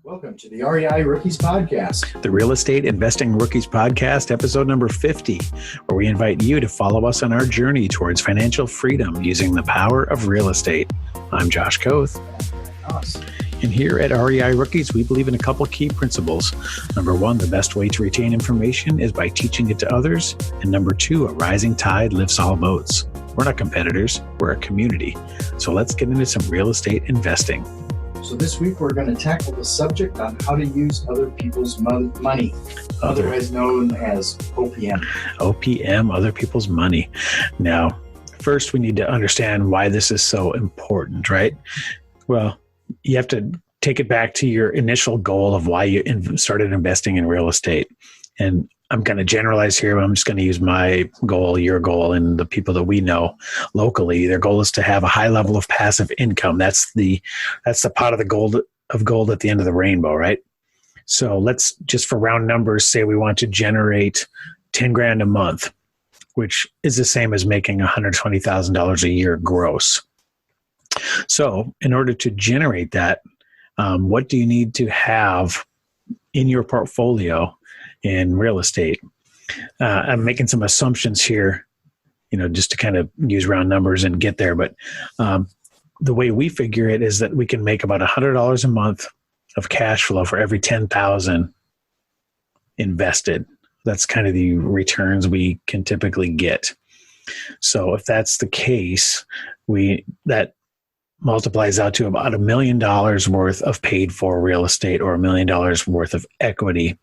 Welcome to the REI Rookies Podcast. The Real Estate Investing Rookies Podcast, episode number 50, where we invite you to follow us on our journey towards financial freedom using the power of real estate. I'm Josh Koth. And here at REI Rookies, we believe in a couple key principles. Number one, the best way to retain information is by teaching it to others. And number two, a rising tide lifts all boats. We're not competitors, we're a community. So let's get into some real estate investing. So this week we're going to tackle the subject on how to use other people's money, otherwise known as OPM. OPM, other people's money. Now, first we need to understand why this is so important, right? Well, you have to take it back to your initial goal of why you started investing in real estate. And I'm going to generalize here, but I'm just going to use my goal, your goal, and the people that we know locally. Their goal is to have a high level of passive income. That's the pot of the gold at the end of the rainbow, right? So let's just, for round numbers, say we want to generate 10 grand a month, which is the same as making $120,000 a year gross. So in order to generate that, what do you need to have in your portfolio in real estate? I'm making some assumptions here, just to kind of use round numbers and get there. But the way we figure it is that we can make about $100 a month of cash flow for every $10,000 invested. That's kind of the returns we can typically get. So if that's the case, that multiplies out to about $1 million worth of paid for real estate or $1 million worth of equity.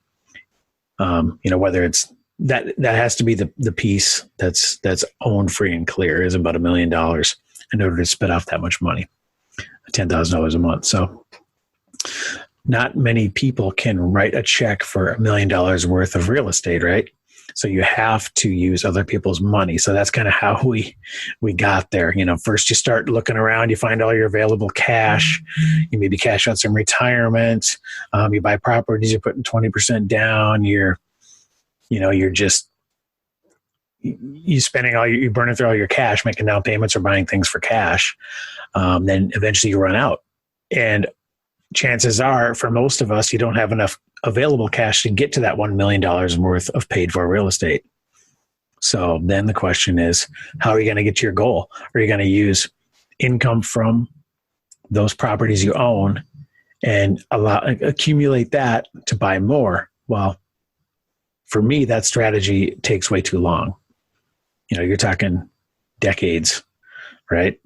Whether it's that has to be the piece that's owned free and clear is about $1 million in order to spit off that much money, $10,000 a month. So not many people can write a check for $1 million worth of real estate, right? So you have to use other people's money. So that's kind of how we got there. First you start looking around, you find all your available cash. You maybe cash out some retirement. You buy properties, you're putting 20% down. You're burning through all your cash, making down payments or buying things for cash. Then eventually you run out. And chances are, for most of us, you don't have enough available cash to get to that $1 million worth of paid for real estate. So then the question is, how are you going to get to your goal? Are you going to use income from those properties you own and accumulate that to buy more? Well, for me, that strategy takes way too long. You're talking decades, right?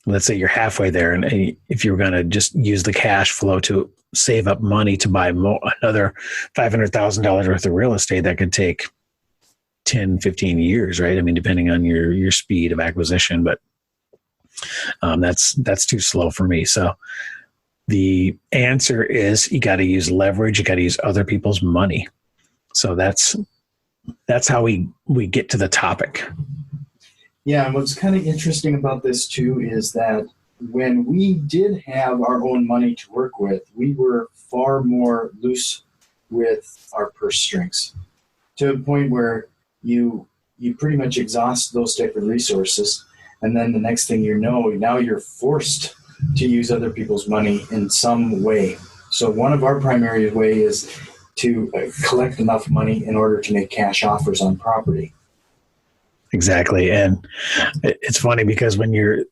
Let's say you're halfway there, and if you were going to just use the cash flow to save up money to buy another $500,000 worth of real estate, that could take 10, 15 years, right? I mean, depending on your speed of acquisition, but that's too slow for me. So the answer is you got to use leverage. You got to use other people's money. So that's how we get to the topic. Yeah, and what's kind of interesting about this too is that when we did have our own money to work with, we were far more loose with our purse strings, to a point where you pretty much exhaust those type of resources, and then the next thing you know, now you're forced to use other people's money in some way. So one of our primary way is to collect enough money in order to make cash offers on property. Exactly. And it's funny because when you're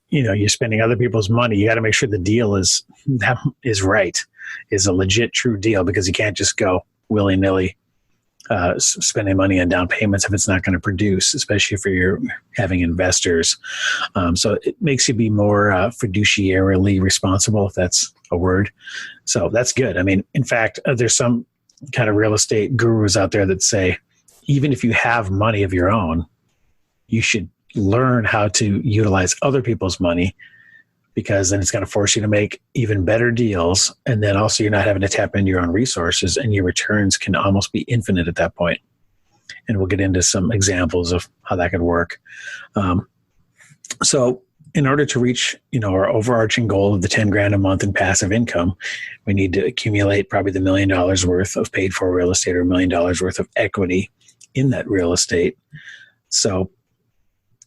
spending other people's money, you got to make sure the deal is right, is a legit true deal, because you can't just go willy-nilly spending money on down payments if it's not going to produce, especially if you're having investors. So it makes you be more fiduciarily responsible, if that's a word. So that's good. I mean, in fact, there's some kind of real estate gurus out there that say, even if you have money of your own, you should learn how to utilize other people's money, because then it's going to force you to make even better deals. And then also you're not having to tap into your own resources, and your returns can almost be infinite at that point. And we'll get into some examples of how that could work. So in order to reach, our overarching goal of the 10 grand a month in passive income, we need to accumulate probably the $1 million worth of paid for real estate or $1 million worth of equity in that real estate. So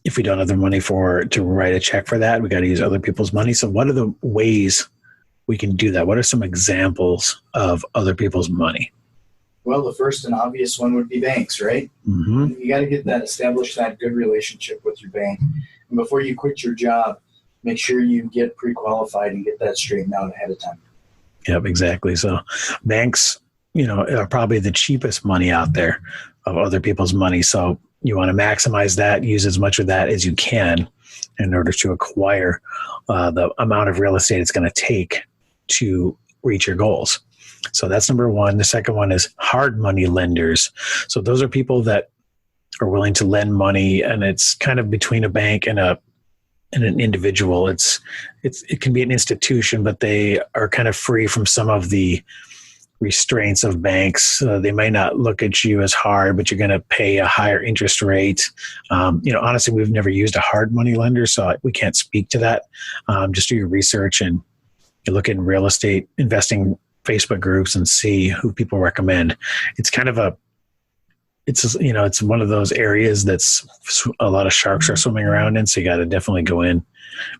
if we don't have the money to write a check for that, we got to use other people's money. So what are the ways we can do that? What are some examples of other people's money? Well, the first and obvious one would be banks, right? Mm-hmm. You got to establish that good relationship with your bank. And before you quit your job, make sure you get pre-qualified and get that straightened out ahead of time. Yep, exactly. So banks, are probably the cheapest money out there of other people's money. So you want to maximize that, use as much of that as you can in order to acquire the amount of real estate it's going to take to reach your goals. So that's number one. The second one is hard money lenders. So those are people that are willing to lend money, and it's kind of between a bank and an individual. It can be an institution, but they are kind of free from some of the restraints of banks. They might not look at you as hard, but you're going to pay a higher interest rate. Honestly, we've never used a hard money lender, so we can't speak to that. Just do your research and you look in real estate investing Facebook groups and see who people recommend. It's kind of it's one of those areas that's a lot of sharks are swimming around in. So you got to definitely go in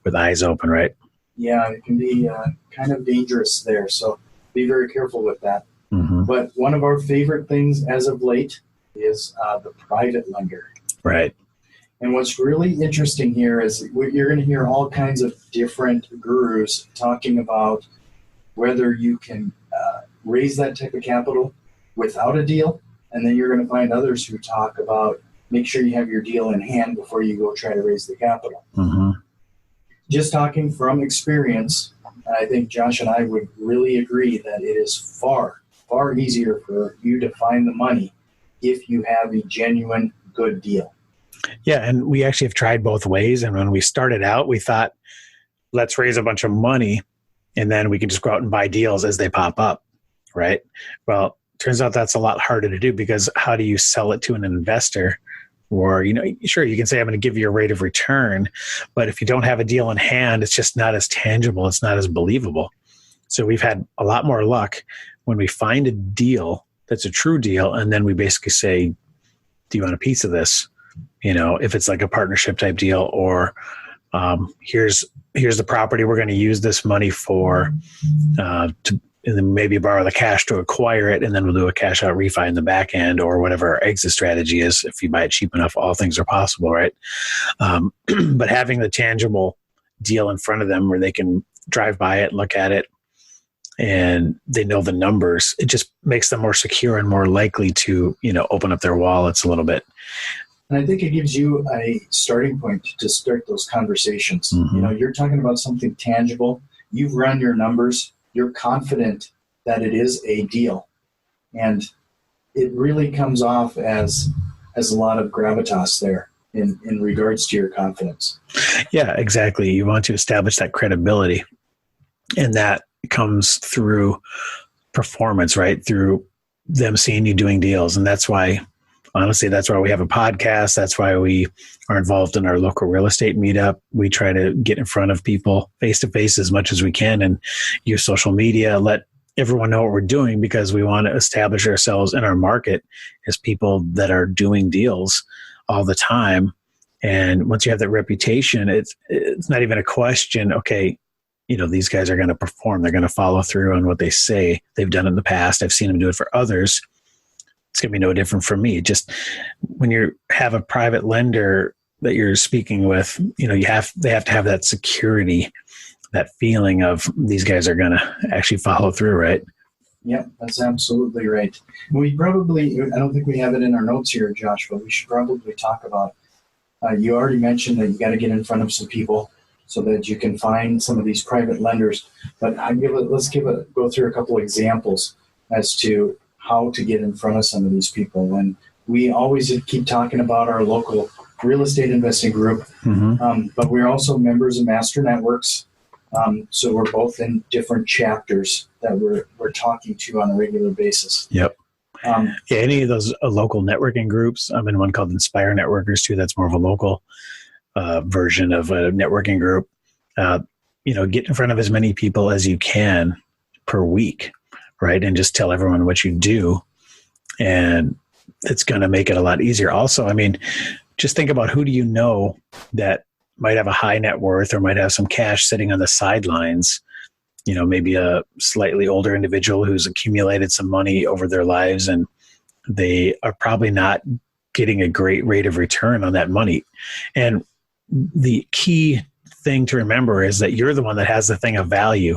with eyes open, right? Yeah, it can be kind of dangerous there. So be very careful with that. Mm-hmm. But one of our favorite things as of late is the private lender. Right. And what's really interesting here is you're going to hear all kinds of different gurus talking about whether you can raise that type of capital without a deal. And then you're going to find others who talk about make sure you have your deal in hand before you go try to raise the capital. Mm-hmm. Just talking from experience, I think Josh and I would really agree that it is far, far easier for you to find the money if you have a genuine good deal. Yeah, and we actually have tried both ways. And when we started out, we thought, let's raise a bunch of money, and then we can just go out and buy deals as they pop up, right? Well, turns out that's a lot harder to do, because how do you sell it to an investor? Or, sure, you can say, I'm going to give you a rate of return, but if you don't have a deal in hand, it's just not as tangible. It's not as believable. So we've had a lot more luck when we find a deal that's a true deal, and then we basically say, do you want a piece of this? If it's like a partnership type deal, or here's the property we're going to use this money for, and then maybe borrow the cash to acquire it, and then we'll do a cash out refi in the back end, or whatever our exit strategy is. If you buy it cheap enough, all things are possible, right? But having the tangible deal in front of them where they can drive by it, look at it, and they know the numbers, it just makes them more secure and more likely to, open up their wallets a little bit. And I think it gives you a starting point to start those conversations. Mm-hmm. You're talking about something tangible. You've run your numbers. You're confident that it is a deal. And it really comes off as a lot of gravitas there in regards to your confidence. Yeah, exactly. You want to establish that credibility. And that comes through performance, right? Through them seeing you doing deals. And that's why, honestly, that's why we have a podcast. That's why we are involved in our local real estate meetup. We try to get in front of people face to face as much as we can and use social media, let everyone know what we're doing, because we want to establish ourselves in our market as people that are doing deals all the time. And once you have that reputation, it's not even a question, okay, these guys are going to perform. They're going to follow through on what they say. They've done it in the past. I've seen them do it for others. It's going to be no different for me. Just when you have a private lender that you're speaking with, they have to have that security, that feeling of these guys are going to actually follow through, right? Yeah, that's absolutely right. I don't think we have it in our notes here, Josh, but we should probably talk about, you already mentioned that you got to get in front of some people so that you can find some of these private lenders. But let's go through a couple of examples as to how to get in front of some of these people. And we always keep talking about our local real estate investing group, Mm-hmm. But we're also members of Master Networks. So we're both in different chapters that we're talking to on a regular basis. Yep. Any of those local networking groups. I'm in one called Inspire Networkers too. That's more of a local version of a networking group. Get in front of as many people as you can per week, right? And just tell everyone what you do. And it's going to make it a lot easier. Also, just think about who do you know that might have a high net worth or might have some cash sitting on the sidelines maybe a slightly older individual who's accumulated some money over their lives, and they are probably not getting a great rate of return on that money. And the key thing to remember is that you're the one that has the thing of value.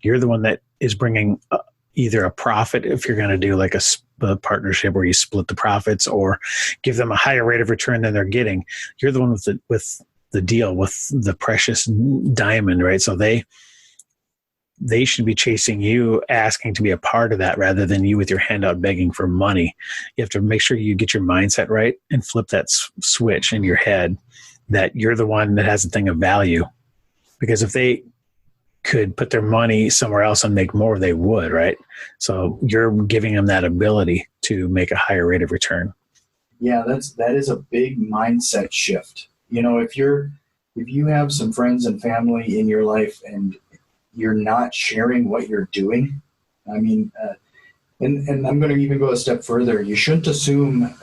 You're the one that is bringing either a profit, if you're going to do like a partnership where you split the profits, or give them a higher rate of return than they're getting. You're the one with the deal, with the precious diamond, right? So they should be chasing you, asking to be a part of that, rather than you with your hand out begging for money. You have to make sure you get your mindset right and flip that switch in your head that you're the one that has a thing of value. Because if they could put their money somewhere else and make more, they would, right? So you're giving them that ability to make a higher rate of return. Yeah, that is a big mindset shift. If you have some friends and family in your life and you're not sharing what you're doing, and I'm going to even go a step further. You shouldn't assume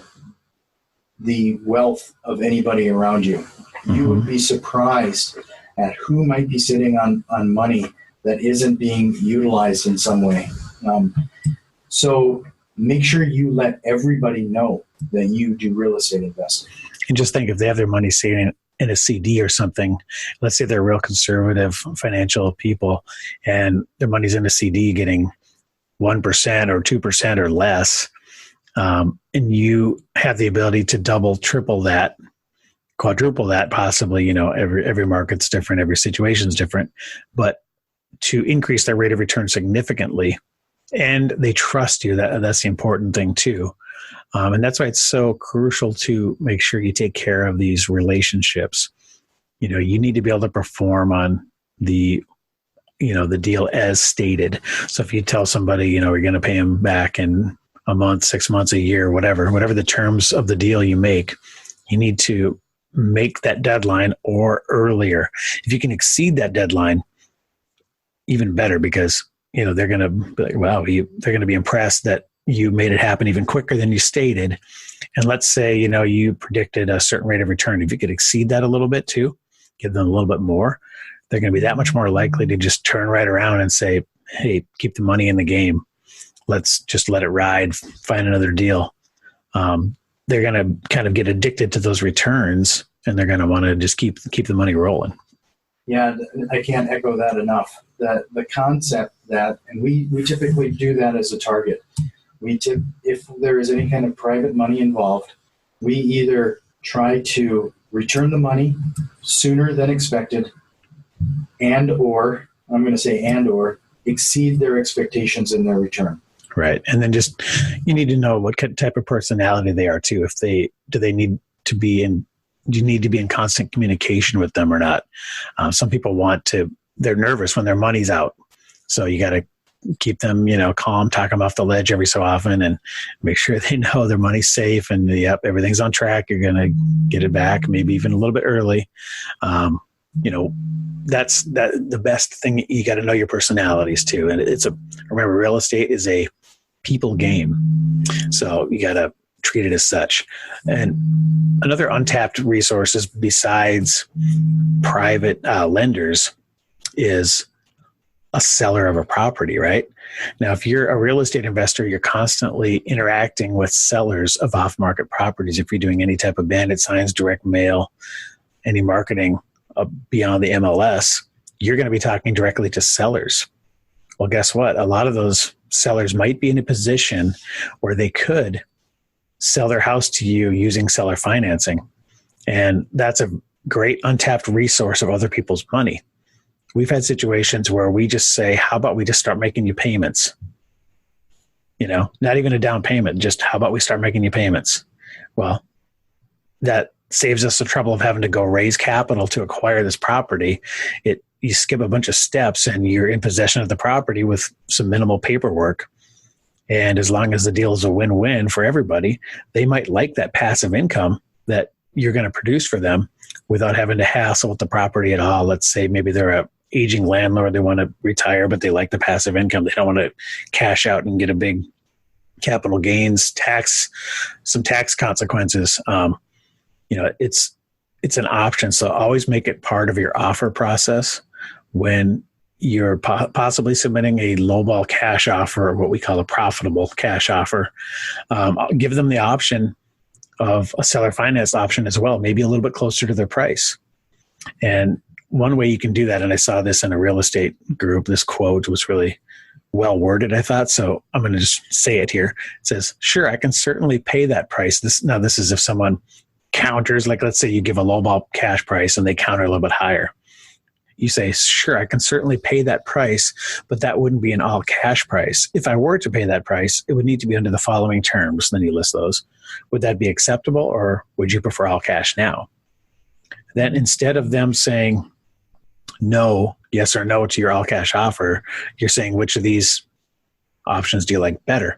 the wealth of anybody around you. You would be surprised at who might be sitting on money that isn't being utilized in some way. So make sure you let everybody know that you do real estate investing. And just think, if they have their money sitting in a CD or something, let's say they're real conservative financial people and their money's in a CD getting 1% or 2% or less, and you have the ability to double, triple that, quadruple that possibly. Every market's different, every situation's different, but to increase their rate of return significantly, and they trust you, that's the important thing too. And that's why it's so crucial to make sure you take care of these relationships. You need to be able to perform on the deal as stated. So if you tell somebody, you're going to pay them back in a month, 6 months, a year, whatever the terms of the deal you make, you need to make that deadline or earlier. If you can exceed that deadline, even better, because they're going to be like, wow, they're going to be impressed that you made it happen even quicker than you stated. And let's say, you predicted a certain rate of return. If you could exceed that a little bit too, give them a little bit more, they're going to be that much more likely to just turn right around and say, hey, keep the money in the game. Let's just let it ride, find another deal. They're going to kind of get addicted to those returns, and they're going to want to just keep the money rolling. Yeah, I can't echo that enough. That the concept that, and we typically do that as a target. If there is any kind of private money involved, we either try to return the money sooner than expected, or exceed their expectations in their return. Right. And then you need to know what type of personality they are too. Do you need to be in constant communication with them or not? Some people they're nervous when their money's out. So you got to keep them, calm, talk them off the ledge every so often, and make sure they know their money's safe and everything's on track. You're going to get it back, maybe even a little bit early. That's the best thing. You got to know your personalities too. And remember, real estate is a people game. So you got to treat it as such. And another untapped resources besides private lenders is a seller of a property, right? Now, if you're a real estate investor, you're constantly interacting with sellers of off-market properties. If you're doing any type of bandit signs, direct mail, any marketing beyond the MLS, you're going to be talking directly to sellers. Well, guess what? A lot of those sellers might be in a position where they could sell their house to you using seller financing. And that's a great untapped resource of other people's money. We've had situations where we just say, how about we just start making you payments? Not even a down payment, just how about we start making you payments? Well, that saves us the trouble of having to go raise capital to acquire this property. You skip a bunch of steps and you're in possession of the property with some minimal paperwork. And as long as the deal is a win-win for everybody, they might like that passive income that you're going to produce for them without having to hassle with the property at all. Let's say maybe they're a aging landlord, they want to retire, but they like the passive income. They don't want to cash out and get a big capital gains some tax consequences. It's an option. So always make it part of your offer process when you're possibly submitting a lowball cash offer, or what we call a profitable cash offer. I'll give them the option of a seller finance option as well, maybe a little bit closer to their price. And one way you can do that, and I saw this in a real estate group, this quote was really well worded, I thought. So I'm going to just say it here. It says, sure, I can certainly pay that price. This is if someone counters, like let's say you give a lowball cash price and they counter a little bit higher. You say, sure, I can certainly pay that price, but that wouldn't be an all cash price. If I were to pay that price, it would need to be under the following terms. Then you list those. Would that be acceptable, or would you prefer all cash now? Then instead of them saying no, yes or no to your all cash offer, you're saying, which of these options do you like better?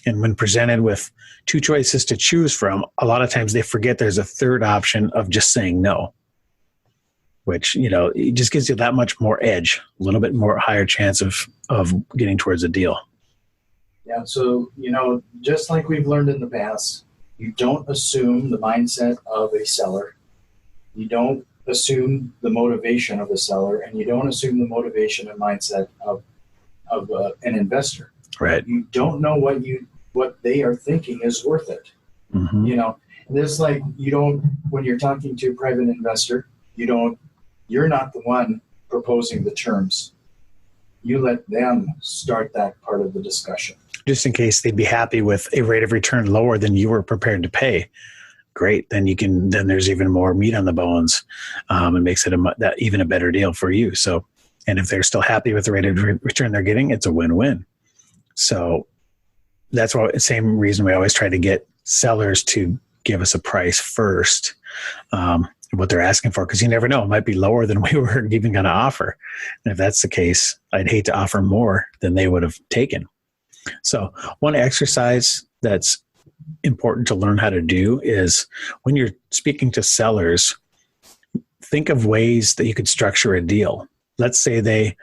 And when presented with two choices to choose from, a lot of times they forget there's a third option of just saying no, which, it just gives you that much more edge, a little bit more higher chance of getting towards a deal. Yeah. So, just like we've learned in the past, you don't assume the mindset of a seller. You don't assume the motivation of a seller, and you don't assume the motivation and mindset of an investor. Right. You don't know what they are thinking is worth it. Mm-hmm. There's when you're talking to a private investor, you're not the one proposing the terms. You let them start that part of the discussion. Just in case they'd be happy with a rate of return lower than you were prepared to pay. Great. Then there's even more meat on the bones, and makes it even a better deal for you. So, and if they're still happy with the rate of return they're getting, it's a win-win. So that's why, same reason we always try to get sellers to give us a price first, what they're asking for, because you never know, it might be lower than we were even going to offer. And if that's the case, I'd hate to offer more than they would have taken. So one exercise that's important to learn how to do is when you're speaking to sellers, think of ways that you could structure a deal. Let's say they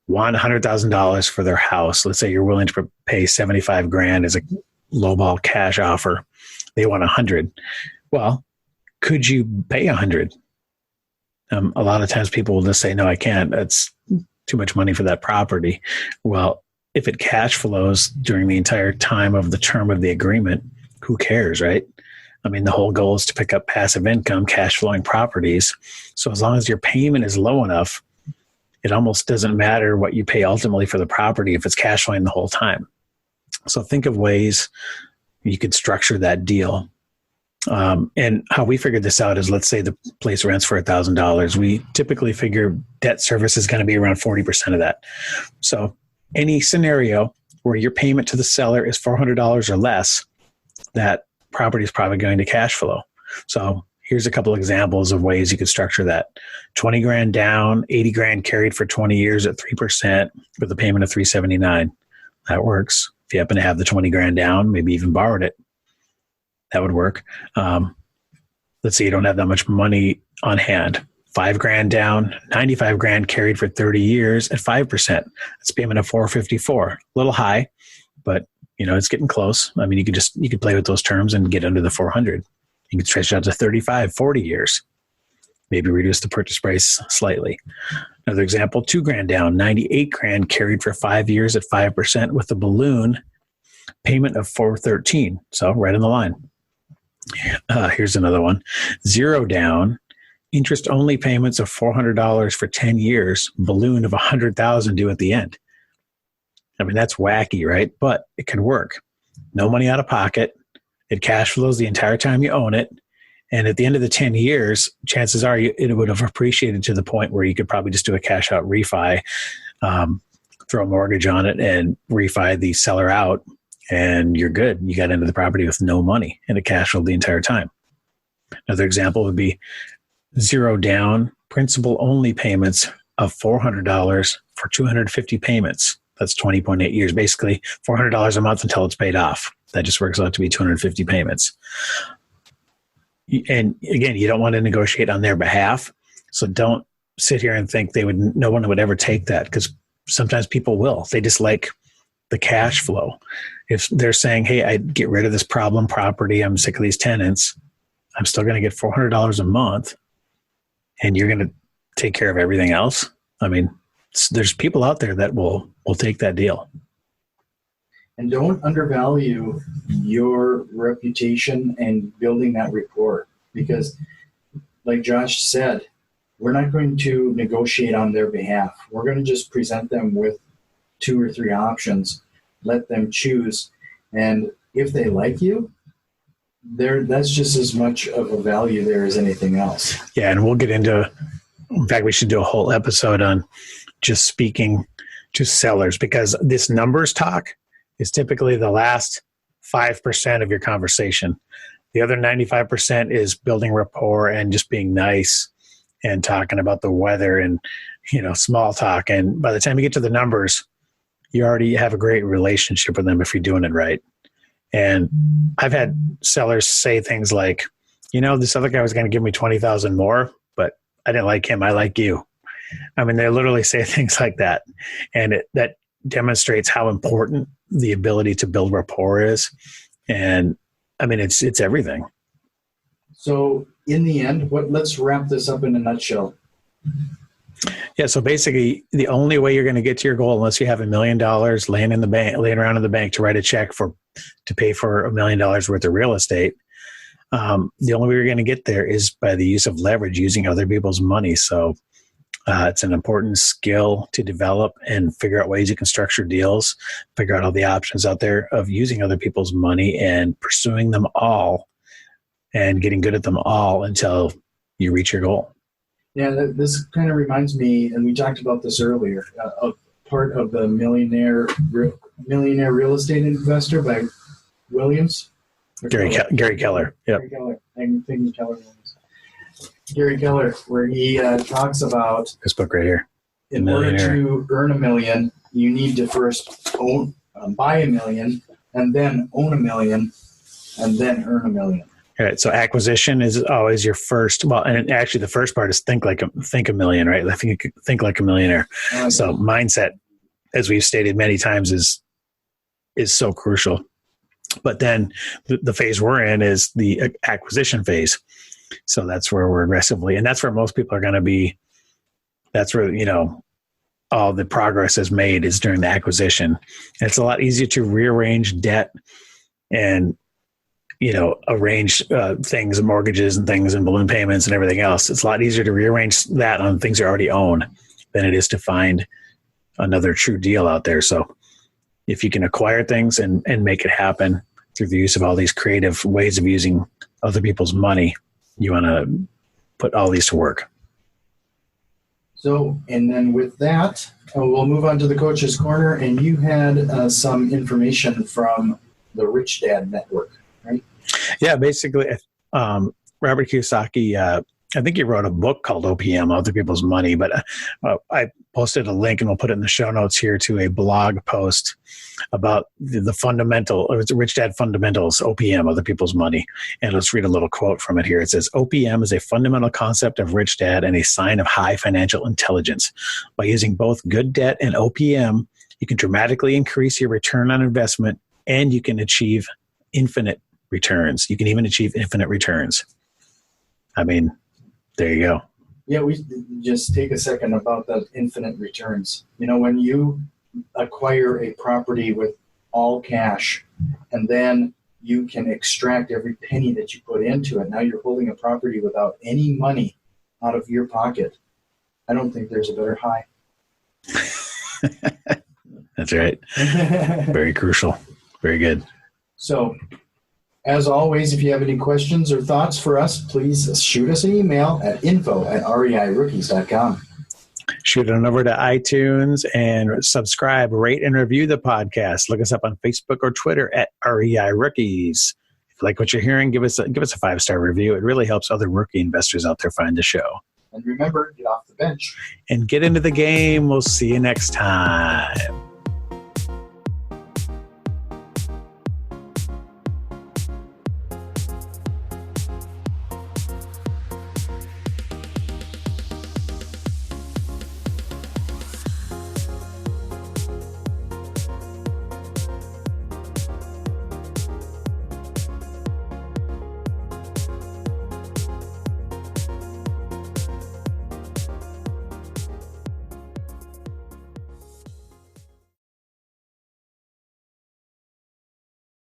want $100,000 for their house. Let's say you're willing to pay $75,000 as a lowball cash offer. They want 100. Well, could you pay 100? A lot of times people will just say, no, I can't. That's too much money for that property. Well, if it cash flows during the entire time of the term of the agreement, who cares, right? I mean, the whole goal is to pick up passive income, cash flowing properties. So as long as your payment is low enough, it almost doesn't matter what you pay ultimately for the property if it's cash flowing the whole time. So think of ways you could structure that deal. And how we figured this out is, let's say the place rents for $1,000. We typically figure debt service is going to be around 40% of that. So any scenario where your payment to the seller is $400 or less, that property is probably going to cash flow. So here's a couple examples of ways you could structure that. $20,000 down, $80,000 carried for 20 years at 3% with a payment of $379. That works. If you happen to have the $20,000 down, maybe even borrowed it, that would work. Let's say you don't have that much money on hand. $5,000 down, $95,000 carried for 30 years at 5%. That's a payment of $454. A little high, but it's getting close. I mean, you could play with those terms and get under the 400. You could stretch it out to 35, 40 years. Maybe reduce the purchase price slightly. Another example, $2,000 down, $98,000 carried for 5 years at 5% with a balloon payment of $413. So right in the line. Here's another one. $0 down, interest only payments of $400 for 10 years, balloon of $100,000 due at the end. I mean, that's wacky, right? But it can work. No money out of pocket. It cash flows the entire time you own it. And at the end of the 10 years, chances are it would have appreciated to the point where you could probably just do a cash out refi, throw a mortgage on it and refi the seller out, and you're good. You got into the property with no money and it cash flowed the entire time. Another example would be $0 down, principal only payments of $400 for 250 payments. That's 20.8 years, basically $400 a month until it's paid off. That just works out to be 250 payments. And again, you don't want to negotiate on their behalf. So don't sit here and think no one would ever take that, because sometimes people will. They just like the cash flow. If they're saying, hey, I'd get rid of this problem property, I'm sick of these tenants, I'm still going to get $400 a month, and you're going to take care of everything else. I mean, there's people out there that will take that deal. And don't undervalue your reputation and building that rapport, because like Josh said, we're not going to negotiate on their behalf. We're going to just present them with 2 or 3 options, let them choose. And if they like you, that's just as much of a value there as anything else. Yeah, and we'll get into, in fact, we should do a whole episode on just speaking to sellers, because this numbers talk is typically the last 5% of your conversation. The other 95% is building rapport and just being nice and talking about the weather and, small talk. And by the time you get to the numbers, you already have a great relationship with them if you're doing it right. And I've had sellers say things like, this other guy was going to give me 20,000 more, but I didn't like him. I like you. I mean, they literally say things like that. And that demonstrates how important the ability to build rapport is. And I mean, it's everything. So in the end, let's wrap this up in a nutshell. Yeah. So basically the only way you're going to get to your goal, unless you have $1 million laying around in the bank to write a check to pay for $1 million worth of real estate. The only way you're going to get there is by the use of leverage, using other people's money. So it's an important skill to develop and figure out ways you can structure deals, figure out all the options out there of using other people's money and pursuing them all and getting good at them all until you reach your goal. Yeah, this kind of reminds me, and we talked about this earlier, of part of the Millionaire Real Estate Investor by Williams. Gary Keller. Yep. Gary Keller. I'm thinking Keller. Gary Keller, where he talks about this book right here. In order to earn $1 million, you need to first buy $1 million, and then own $1 million, and then earn $1 million. All right. So acquisition is always your first. Well, and actually, the first part is think a million, right? Think like a millionaire. Okay. So mindset, as we've stated many times, is so crucial. But then the phase we're in is the acquisition phase. So that's where we're aggressively, and that's where most people are going to be. That's where, all the progress is made is during the acquisition. And it's a lot easier to rearrange debt and, arrange things and mortgages and things and balloon payments and everything else. It's a lot easier to rearrange that on things you already own than it is to find another true deal out there. So if you can acquire things and make it happen through the use of all these creative ways of using other people's money, you want to put all these to work. So, and then with that, we'll move on to the Coach's Corner. And you had some information from the Rich Dad Network, right? Yeah, basically, Robert Kiyosaki, I think he wrote a book called OPM, Other People's Money, but I posted a link, and we'll put it in the show notes here, to a blog post about the fundamental, or it's Rich Dad Fundamentals, OPM, Other People's Money. And let's read a little quote from it here. It says, OPM is a fundamental concept of Rich Dad and a sign of high financial intelligence. By using both good debt and OPM, you can dramatically increase your return on investment, and you can achieve infinite returns. You can even achieve infinite returns. I mean, there you go. Yeah, we just take a second about the infinite returns. When you acquire a property with all cash, and then you can extract every penny that you put into it. Now you're holding a property without any money out of your pocket. I don't think there's a better high. That's right. Very crucial. Very good. So, as always, if you have any questions or thoughts for us, please shoot us an email at info@reirookies.com. Shoot it on over to iTunes and subscribe, rate, and review the podcast. Look us up on Facebook or Twitter at REI Rookies. If you like what you're hearing, give us a 5-star review. It really helps other rookie investors out there find the show. And remember, get off the bench. And get into the game. We'll see you next time.